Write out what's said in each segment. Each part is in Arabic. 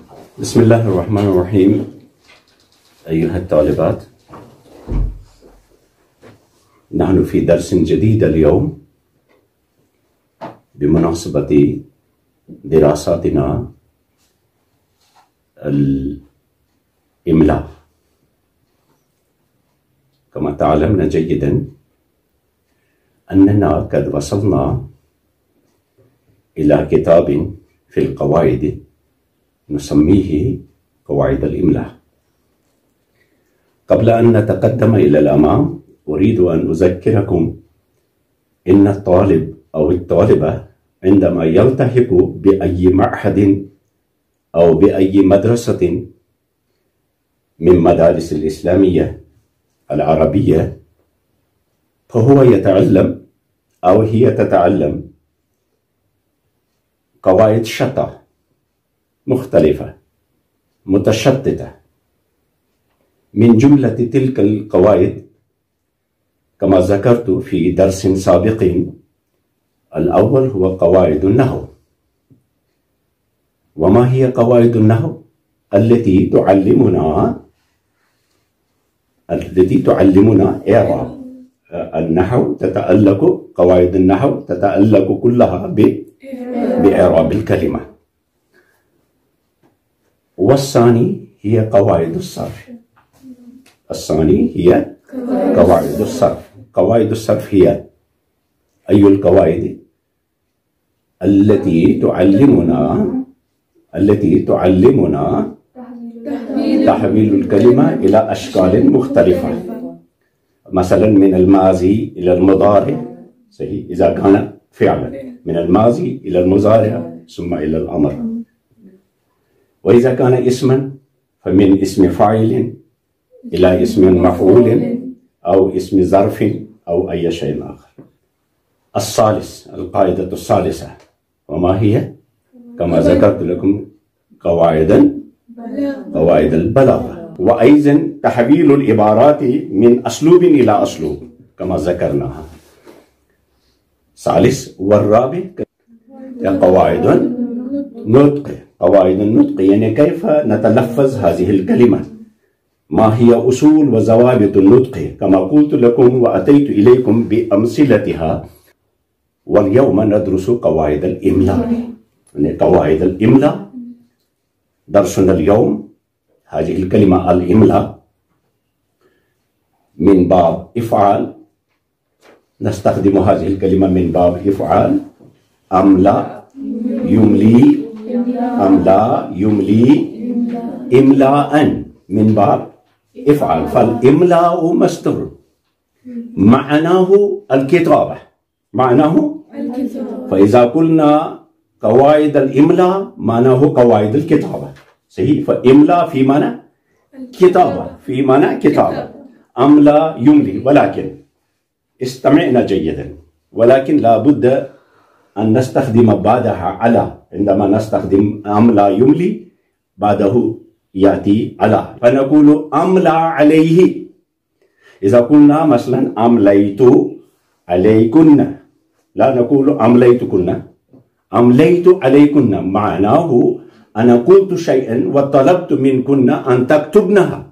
بسم الله الرحمن الرحيم. أيها الطالبات، نحن في درس جديد اليوم بمناسبة دراساتنا الإملاء. كما تعلمنا جيدا أننا قد وصلنا إلى كتاب في القواعد نسميه قواعد الإملاء. قبل أن نتقدم إلى الأمام أريد أن أذكركم إن الطالب أو الطالبة عندما يلتحق بأي معهد أو بأي مدرسة من مدارس الإسلامية العربية فهو يتعلم أو هي تتعلم قواعد شتى مختلفة متشتتة. من جملة تلك القواعد كما ذكرت في درس سابق، الأول هو قواعد النحو. وما هي قواعد النحو؟ التي تعلمنا إعراب النحو. قواعد النحو تتعلق كلها بإعراب الكلمة. والثاني هي قواعد الصرف. قواعد الصرف هي أي القواعد التي تعلمنا تحويل الكلمة إلى أشكال مختلفة، مثلا من الماضي إلى المضارع، صحيح، إذا كان فعلا، من الماضي إلى المضارع ثم إلى الأمر. وإذا كان اسما فمن اسم فاعل إلى اسم مفعول أو اسم ظرف أو أي شيء آخر. القاعدة الثالثة وما هي؟ كما ذكرت لكم قواعد البلاغة، وأيضا تحويل العبارات من أسلوب إلى أسلوب كما ذكرناها. والرابع قواعد النطق. يعني كيف نتلفظ هذه الكلمة، ما هي أصول وضوابط النطق كما قلت لكم وأتيت إليكم بأمثلتها. واليوم ندرس قواعد الإملاء. قواعد الإملاء درسنا اليوم. هذه الكلمة الإملاء من باب إفعال، نستخدم هذه الكلمة من باب إفعال. أملا يملي، إملاء من باب إفعال. فالإملاء مصدر معناه الكتابة. فإذا قلنا قواعد الإملاء معناه قواعد الكتابة، صحيح. فإملاء في معنى كتابة، أملا يملي. ولكن استمعنا جيدا، ولكن لا بد أن نستخدم بعدها على. عندما نستخدم أملا يملي بعده يأتي على، فنقول أملا عليه. إذا قلنا مثلا أمليت عليكن، لا نقول أمليتكن، أمليت عليكن معناه أنا قلت شيئا وطلبت منكن أن تكتبنها.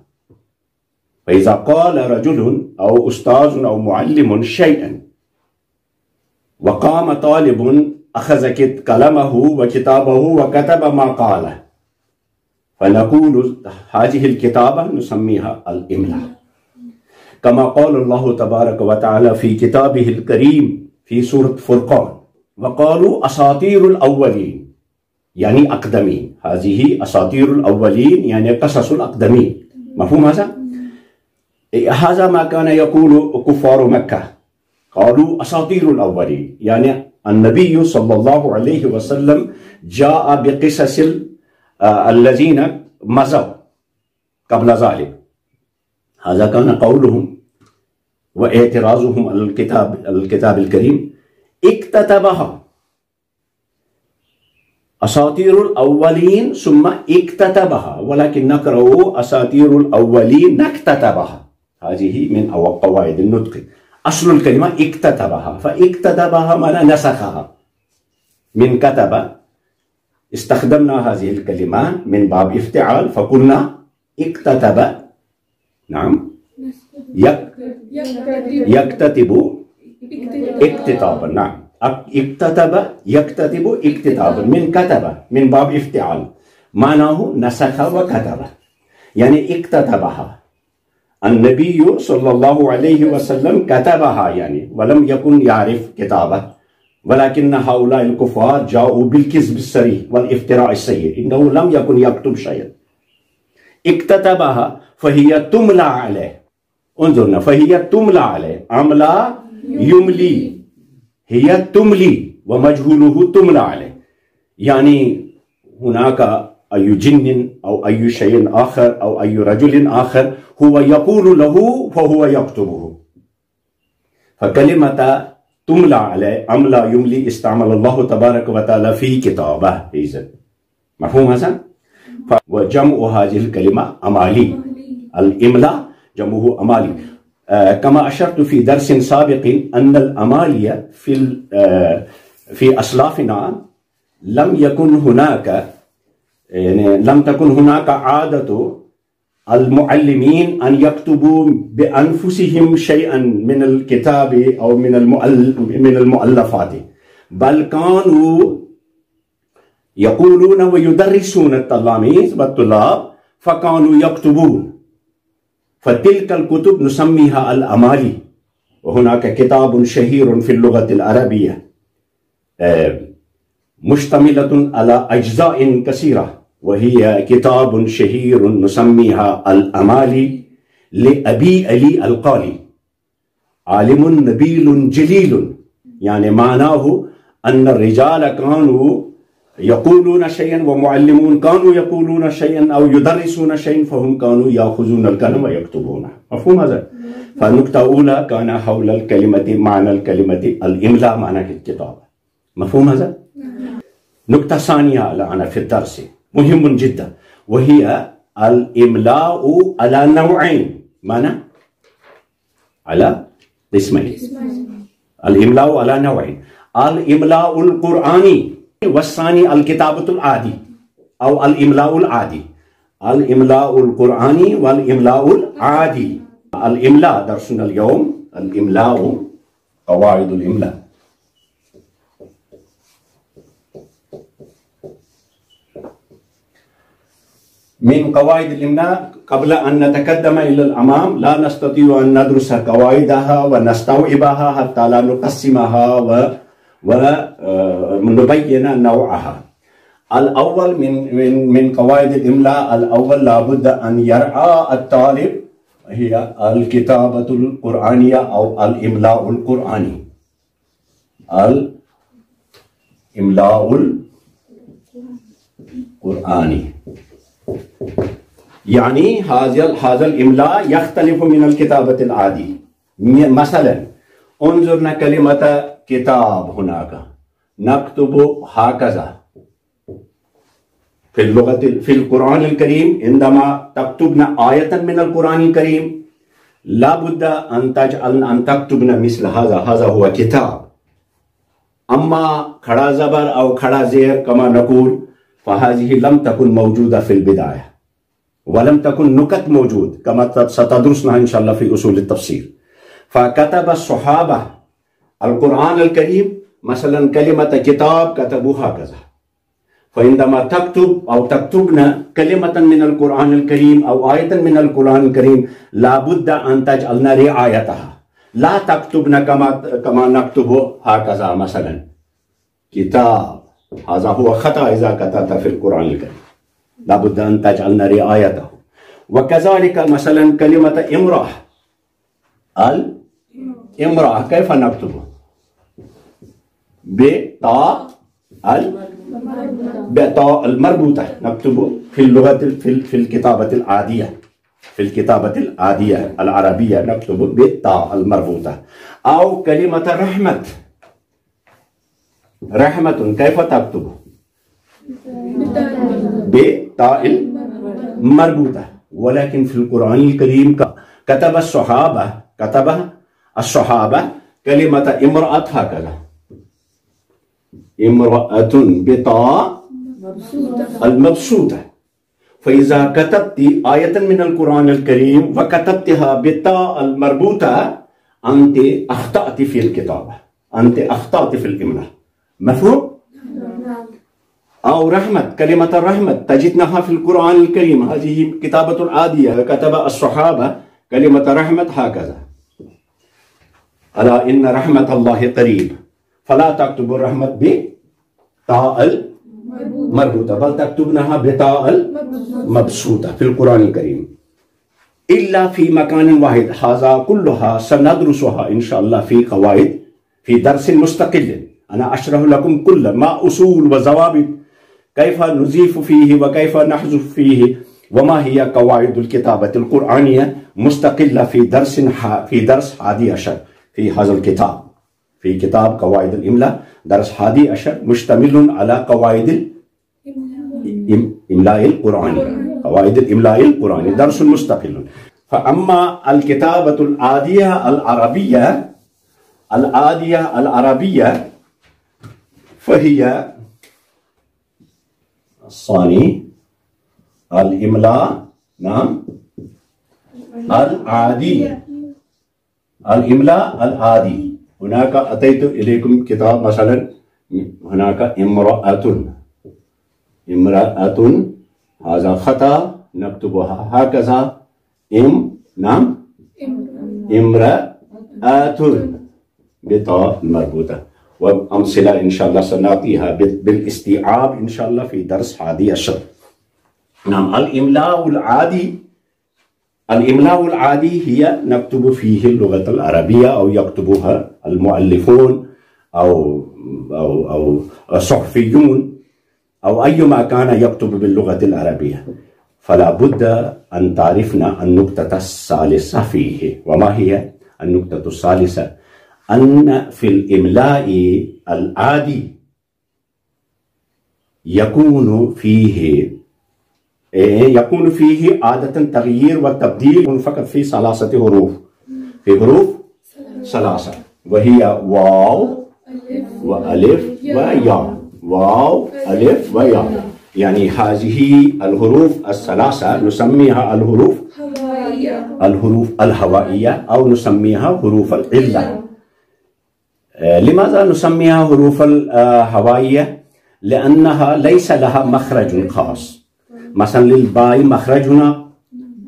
فإذا قال رجل أو أستاذ أو معلم شيئا وقام طالب أخذ قلمه وكتابه وكتب ما قاله، فنقول هذه الكتابة نسميها الإملاء. كما قال الله تبارك وتعالى في كتابه الكريم في سورة فرقان: وقالوا أساطير الأولين، يعني أقدمين. هذه أساطير الأولين يعني قصص الأقدمين. مفهوم هذا؟ هذا ما كان يقول كفار مكة، قالوا أساطير الأولين، يعني النبي صلى الله عليه وسلم جاء بقصص الذين مضوا قبل ذلك. هذا كان قولهم واعتراضهم على الكتاب الكريم. اكتتبها أساطير الأولين ثم اكتتبها، ولكن نقرأ أساطير الأولين نكتتبها. هذه من قواعد النطق. أصل الكلمة اكتتبها، فاكتتبها معنى نسخها. من كتب इस्तखदमना हाज़िहिल कलिमा मिन बाब इफ्तिआल फ़कुलना इक्ततब नाम यक्ततिबु इक्तिताबन नाम इक्ततब यक्ततिबु इक्तिताबन मिन कतब मिन बाब इफ्तिआल मानाहु नसख व कतब यानी इक्ततबहा अन्नबिय्यु सल्लल्लाहु अलैहि वसल्लम कतबहा यानी वलम यकुन यारिफ किताबह वलाकिन हाउलाइल कुफार जाऊ बिल किज़्ब सरीह वल इफ्तिरा सय्यिद इन्नहु लम यकुन यक्तुब शय'अन इक्ततबहा फहिय तुमला अलैह उन्जुरना फहिय तुमला अलैह अमला युमली हिय तुमली व मजहूलुहु तुमला अलैह यानी हुनाका अय्यु जिन्निन औ अय्यु शय'इन आखर औ अय्यु रजुलिन आखर हुवा यक़ूलु लहू फहुवा यक्तुबुहु फकलिमता तुमला अलैह अमला युमली इस्तामल अल्लाह तबारक व तआला फी किताबह इज़न मफ़हूम हसन व जमउ हाज़िहिल कलिमा अमाली अल इमला जमुहु अमाली कमा अशरतु फी दर्सिन साबिक़िन अन्नल अमालिया फी अस्लाफिना लम यकुन हुनाका लम तकुन हुनाका आदतु अल मुअल्लिमीन अन यक्तुबू बिअनफुसिहिम शय'अन मिनल किताबि औ मिनल मुअल्लफ़ाति बल कानू यक़ूलून व युदर्रिसून अत-तलामीज़ व तुल्लाब फ़कानू यक्तुबून फ़तिल्कल कुतुब नुसम्मीहा अल अमाली व हुनाका किताबुन शहीरुन फ़िल लुग़तिल अरबिय्या मुश्तमिलतुन अला अज्ज़ाइन कसीरा वहिय किताबुन शहीरुन नुसम्मीहा अल अमाली ले अबी अली अल क़ाली आलिमुन नबीलुन जलीलुन यानी मानाहु अन्न रिजाल कानू यक़ूलून शय'अन व मुअल्लिमून कानू यक़ूलून शय'अन औ युदर्रिसून शय'अन फ़हुम कानू याख़ुज़ून अल कलम व यक्तुबून मफ़हूम हज़र फ़नुक्ता ऊला काना हौल अल कलिमति माना अल कलिमति अल इमला माना किताब मफ़हूम हज़र नुक्ता सानिया अला फ़ी दर्स मुहिम्मुन जिद्दा वहिय अल इमलाउ अला नौअइन माना अला इस्मैन अल इमलाउ अला नौअइन अल इमलाउल कुरआनी वस्सानी अल किताबतुल आदी औ अल इमलाउल आदी अल इमलाउल कुरआनी वल इमलाउल आदी अल इमला दर्सुन अल यौम अल इमलाउ क़वाइदुल इमला मिन क़वाइदिल इमला क़ब्ल अन नतक़द्दम इलल अमाम ला नस्ततिउ अन नदरुस क़वाइदहा व नस्तौइबहा हत्ता ला नुक़स्सिमहा व नुबय्यिन नौअहा अल अव्वल मिन क़वाइदिल इमला अल अव्वल ला बुद्द अन यरआ अत-तालिब हिय अल किताबतुल कुरआनिया औ अल इमलाउल कुरआनी अल इमलाउल कुरआनी यानी हाज़ल इमला यख्तलिफु मिनल किताबतिल आदी मसलन उन्जुरना कलिमता किताब हुनाका नक्तुबु हाकज़ा फिल कुरानिल करीम इंदमा तक्तुबना आयतन मिनल कुरानिल करीम ला बुद्दा अन तजअलना अन तक्तुबना मिस्ल हाज़ा हुवा किताब अम्मा खड़ा ज़बर औ खड़ा ज़ेर कमा नक़ूल फ़हाज़िही लम तकुन मौजूदा फिल बिदाया वलम तकुन नुकत मौजूद कमा सतदरुसना इंशाअल्लाह फी उसूल तफसीर फ़कतब अस्सहाबा अल कुरान अल करीम मसलन कलिमत किताब कतबुहा कज़ा फ़इंदमा तक्तुब औ तक्तुबना कलिमतन मिनल कुरान अल करीम औ आयतन मिनल कुरान अल करीम ला बुद्दा अन तजअलना रिआयतहा ला तक्तुबना कमा नक्तुबु हाकज़ा मसलन किताब हाज़ा हुवा ख़ता इज़ा कतबता फिल कुरान अल करीम ला बुद्दा अन तजअलना रिआयतहु व कज़ालिका मसलन कलिमत इम्राह अल इम्राह कैफ़ नक्तुबु बेता अल मरबूता नक्तुबु फिल किताबतिल आदिया फिल किताबतिल आदिया अल अरबिया नक्तुबु बेता अल मरबूता औ कलिमत रहमत रहमतुन कैफ़ तक्तुबु बेता अल मरबूता वलाकिन फिल कुरानिल करीम का कतब अस्सहाबा कलिमत इम्राअत हकज़ा इम्राअतुन बिता المبسوطة. فإذا كتبت آية من القرآن الكريم وكتبتها بالتاء المربوطة أنت أخطأت في الكتابة، أنت أخطأت في الإملاء. مفهوم؟ أو رحمة، كلمة الرحمة تجدناها في القرآن الكريم، هذه كتابة عادية، كتب الصحابة كلمة رحمة هكذا: ألا إن رحمة الله قريب، فلا تكتب الرحمة بتاء المربوطة بل تكتبناها بتاء المبسوطة في القرآن الكريم إلا في مكان واحد. هذا كلها سندرسها إن شاء الله في قواعد، في درس مستقل. أنا أشرح لكم كل ما أصول وضوابط، كيف نضيف فيه وكيف نحذف فيه، وما هي قواعد الكتابة القرآنية مستقلة في درس 11 في هذا الكتاب، في كتاب قواعد الإملاء درس 11 مشتمل على قواعد الإملاء القرآني، قواعد الإملاء القرآني درس مستقل. فأما الكتابة العادية العربية فهي الثاني الإملاء، نعم، العادي، الإملاء العادي. هناك أتيت إليكم كتاب مثلا، هناك امرأة، هذا خطأ، نكتبها هكذا نعم، امرأة بتاء مربوطة. وأمثلة إن شاء الله سنعطيها بالاستيعاب إن شاء الله في درس 11. نعم، الإملاء العادي هي نكتب فيه اللغة العربية، أو يكتبها المؤلفون أو الصحفيون أو أي ما كان يكتب باللغة العربية. فلا بد أن تعرفنا النقطة الثالثة فيه. وما هي النقطة الثالثة؟ أن في الإملاء العادي يكون فيه عادة تغيير والتبديل فقط في 3 حروف، في حروف 3، وهي واو وألف وياء، واو ألف وياء. يعني هذه الحروف الثلاثة نسميها الحروف الهوائية أو نسميها حروف العلة. لماذا نسميها حروف الهوائية؟ لأنها ليس لها مخرج خاص. مثلا للباء مخرج هنا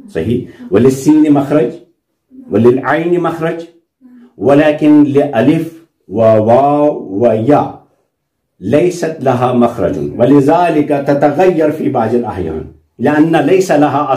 صحيح، وللسين مخرج، وللعين مخرج، ولكن لألف وواو وياء ليست لها مخرج، ولذلك تتغير في بعض الأحيان لأن ليس لها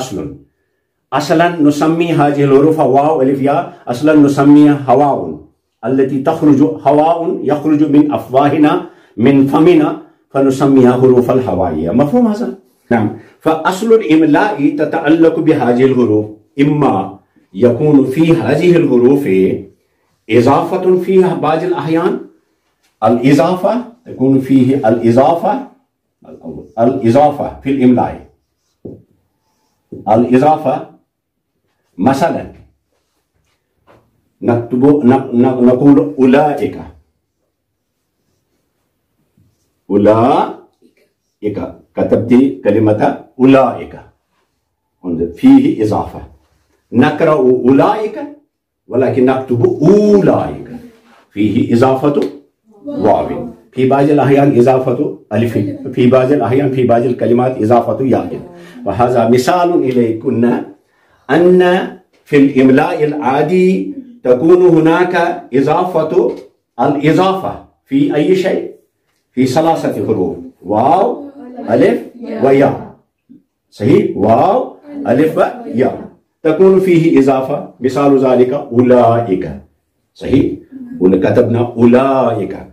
أصلا نسمي هذه الحروف واو ألف ياء، أصلا نسميها هواء، التي تخرج هواء يخرج من أفواهنا من فمنا، فنسميها حروف الهوائية. مفهوم هذا؟ نعم. فأصل الإملاء تتعلق بهذه الحروف، إما يكون في هذه الحروف إضافة فيها بعض الأحيان، الإضافة تكون فيه الإضافة في الإملاء، الإضافة مثلا نقول أولئك، كتبت كلمة أولئك فيه إضافة، نقرأ أولئك ولكن نكتب أولئك فيه إضافة واو، في بعض الأحيان إضافة ألف، في بعض الأحيان في بعض الكلمات إضافة ياء. وهذا مثال إليكن أن في الإملاء العادي تكون هناك الإضافة في أي شيء، في 3 حروف، واو ألف وياء، صحيح، واو ألف وياء تكون فيه إضافة. مثال ذلك أولئك، صحيح، وكتبنا أولئك.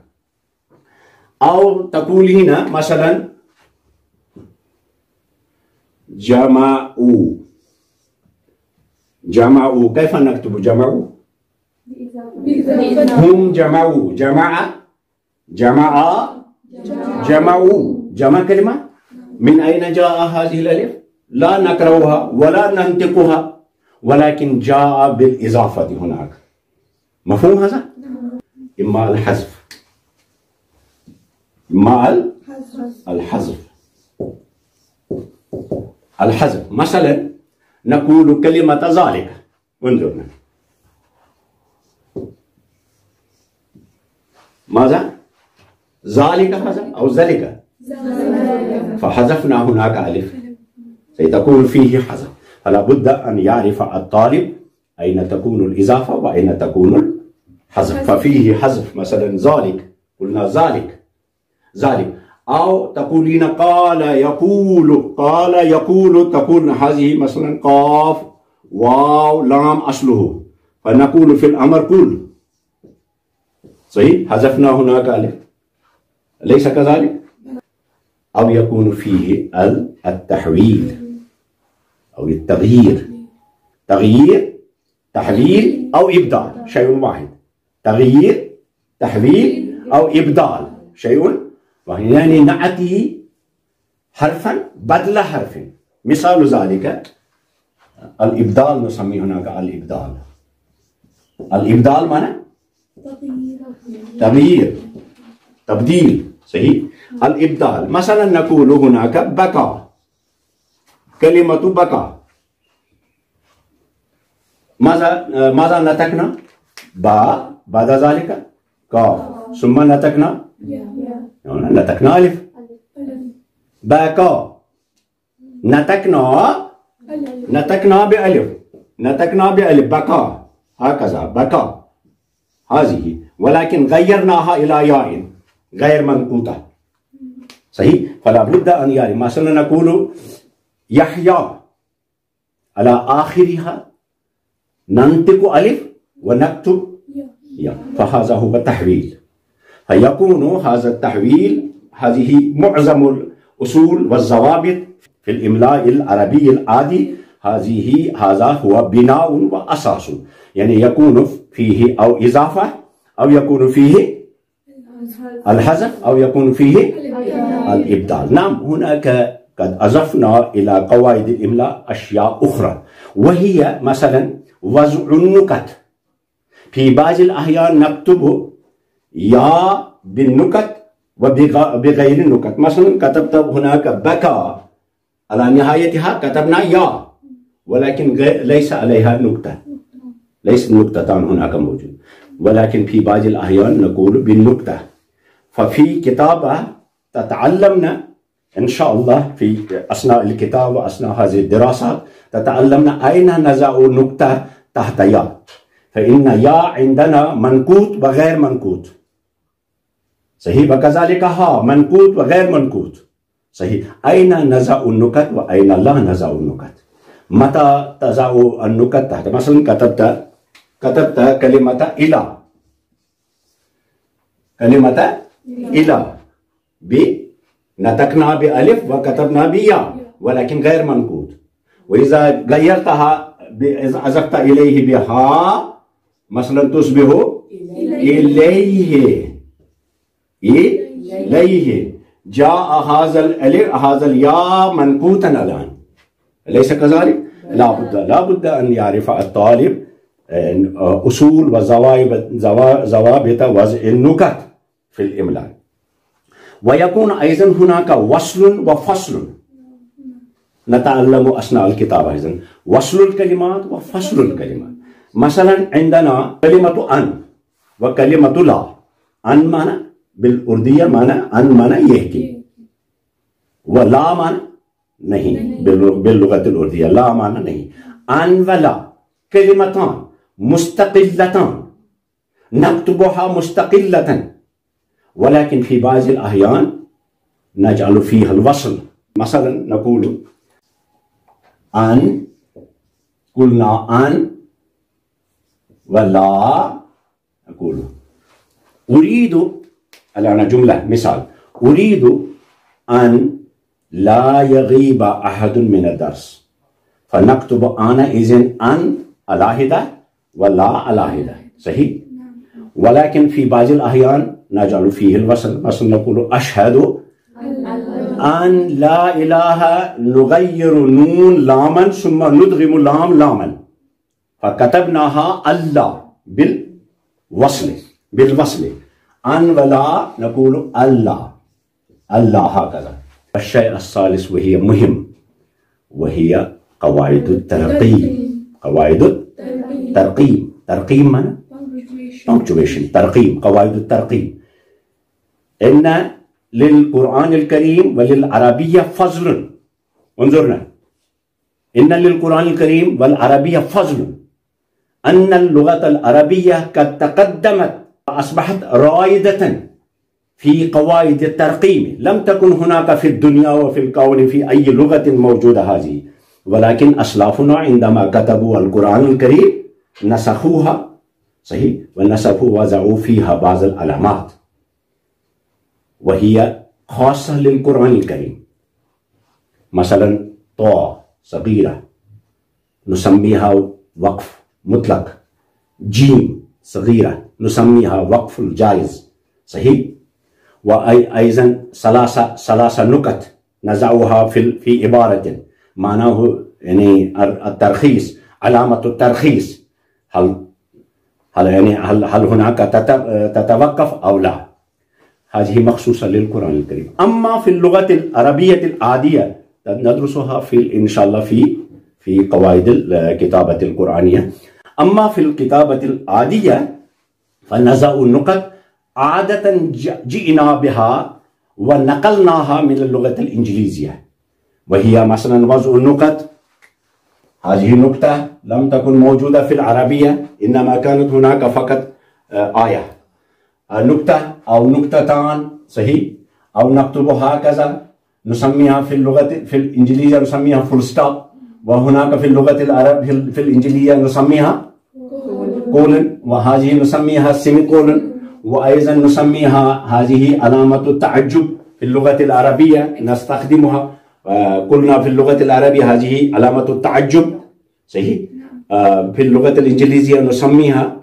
أو تقول هنا مثلا جمعوا، كيف نكتب جمعوا؟ هم جمعوا، جمعوا، جمع كلمة. من أين جاء هذه الألف؟ لا نقرأها ولا ننطقها، ولكن جاء بالإضافة هناك. مفهوم هذا؟ إما الحذف، إما الحذف، الحذف. مثلا نقول كلمة ذلك، انظرنا ماذا؟ ذلك هذا أو ذلك، فحذفنا هناك ألف، سيتكون فيه حذف. فلا بد أن يعرف الطالب أين تكون الإضافة وأين تكون الحذف. ففيه حذف، مثلا ذلك، قلنا ذلك. أو تقولين قال يقول، تكون هذه مثلا قاف واو لام أصله، فنقول في الأمر قل، صحيح، حذفنا هناك ألف، ليس كذلك؟ أو يكون فيه التحويل أو التغيير، تحويل أو إبدال، شيء واحد. تغيير، تحويل أو إبدال، شيء واحد. يعني نأتي حرفا بدل حرف. مثال ذلك الإبدال، نسميه هناك الإبدال معنى تغيير، تبديل، صحيح. الإبدال مثلا نقول هناك بكى، كلمة بكى، ماذا نتقنا؟ با، بعد ذلك كاف، ثم نتقنا ألف. بكى، نتقنا بألف، بكى، هكذا بكى هذه، ولكن غيرناها إلى ياء غير منقوطة، صحيح. فلا بد أن يعني مثلا نقول يحيى، على آخرها ننطق ألف ونكتب ياء، فهذا هو التحويل. فيكون هذا التحويل، هذه معظم الأصول والضوابط في الإملاء العربي العادي، هذا هو بناء وأساس. يعني يكون فيه أو إضافة، أو يكون فيه الحذف، أو يكون فيه الإبدال. نعم، هناك قد أضفنا إلى قواعد الإملاء أشياء أخرى، وهي مثلا وضع النكت. في بعض الأحيان نكتب يا بالنكت وبغير النكت. مثلا كتبت هناك بكى، على نهايتها كتبنا يا، ولكن ليس عليها نكتة، ليس نكتتان هناك موجود، ولكن في بعض الأحيان نقول بالنكتة. ففي كتابة تتعلمنا إن شاء الله في أثناء الكتابة وأثناء هذه الدراسات، تتعلمنا أين نضع نكتة تحت يا. فإن يا عندنا منقوط وغير منقوط، صحيح، وكذلك ها منقوط وغير منقوط، صحيح. أين نضع النكت وأين لا نضع النكت؟ متى تضع النكت تحت؟ مثلا كتبت كلمة إلى نطقنا بألف وكتبنا بيا، ولكن غير منقوط. وإذا غيرتها، إذا أضفت إليه بها، مثلا تصبح إليه جاء هذا الياء منقوطا الآن، أليس كذلك؟ لا بد أن يعرف الطالب أصول وضوابط وضع النكت في الإملاء. ويكون أيضا هناك وصل وفصل، نتعلم أثناء الكتابة أيضا وصل الكلمات وفصل الكلمات. مثلا عندنا كلمة أن وكلمة لا. أن معنى بالأردية معنى أن معنى يحكي، ولا معنى नहीं باللغة الأردية، لا معنى नहीं. أن ولا كلمتان مستقلتان نكتبها مستقلة، ولكن في بعض الأحيان نجعل فيها الوصل. مثلا نقول أن، قلنا أن، ولا نقول أريد. الآن جملة مثال: أريد أن لا يغيب أحد من الدرس، فنكتب أنا إذن أن علاهدة ولا علاهدة، صحيح. ولكن في بعض الأحيان نجعل فيه الوصل. مثلا نقول أشهد أن لا إله، نغير نون لاما ثم ندغم لام لاما، فكتبناها الله بالوصل. أن ولا نقول الله هكذا، الشيء الثالث وهي مهم، وهي قواعد الترقيم. قواعد الترقيم، ترقيم معنى punctuation، ترقيم، قواعد الترقيم. إن للقرآن الكريم وللعربية فضل. انظرنا، إن للقرآن الكريم والعربية فضل، أن اللغة العربية قد تقدمت وأصبحت رائدة في قواعد الترقيم. لم تكن هناك في الدنيا وفي الكون في أي لغة موجودة هذه، ولكن أسلافنا عندما كتبوا القرآن الكريم نسخوها، صحيح، ونسخوا ووضعوا فيها بعض العلامات وهي خاصة للقرآن الكريم. مثلا طاء صغيرة نسميها وقف مطلق، جيم صغيرة نسميها وقف الجائز، صحيح. وأيضا ثلاثة نكت نضعها في عبارة معناه يعني الترخيص، علامة الترخيص، هل هناك تتوقف أو لا. هذه مخصوصة للقرآن الكريم. أما في اللغة العربية العادية ندرسها إن شاء الله في قواعد الكتابة القرآنية. أما في الكتابة العادية فنضع النكت عادة جئنا بها ونقلناها من اللغة الإنجليزية، وهي مثلا وضع النكت. هذه النكتة لم تكن موجودة في العربية، إنما كانت هناك فقط آية، نكتة أو نكتتان، صحيح، أو نكتبها هكذا نسميها في الإنجليزية نسميها فول ستوب، وهناك في اللغة العربية في الإنجليزية نسميها كولن، وهذه نسميها سيمي كولن، وأيضا نسميها هذه علامة التعجب في اللغة العربية نستخدمها. قلنا في اللغة العربية هذه علامة التعجب، صحيح. في اللغة الإنجليزية نسميها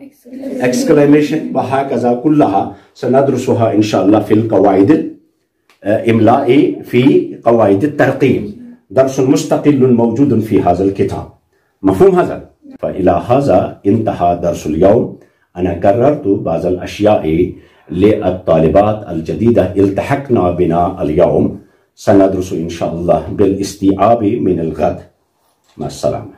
exclamation، وهكذا كلها سندرسها إن شاء الله في القواعد الإملائية في قواعد الترقيم، درس مستقل موجود في هذا الكتاب. مفهوم هذا؟ فإلى هذا انتهى درس اليوم. أنا كررت بعض الأشياء للطالبات الجديدة التحقنا بنا اليوم، سندرس إن شاء الله بالاستيعاب من الغد. مع السلامة.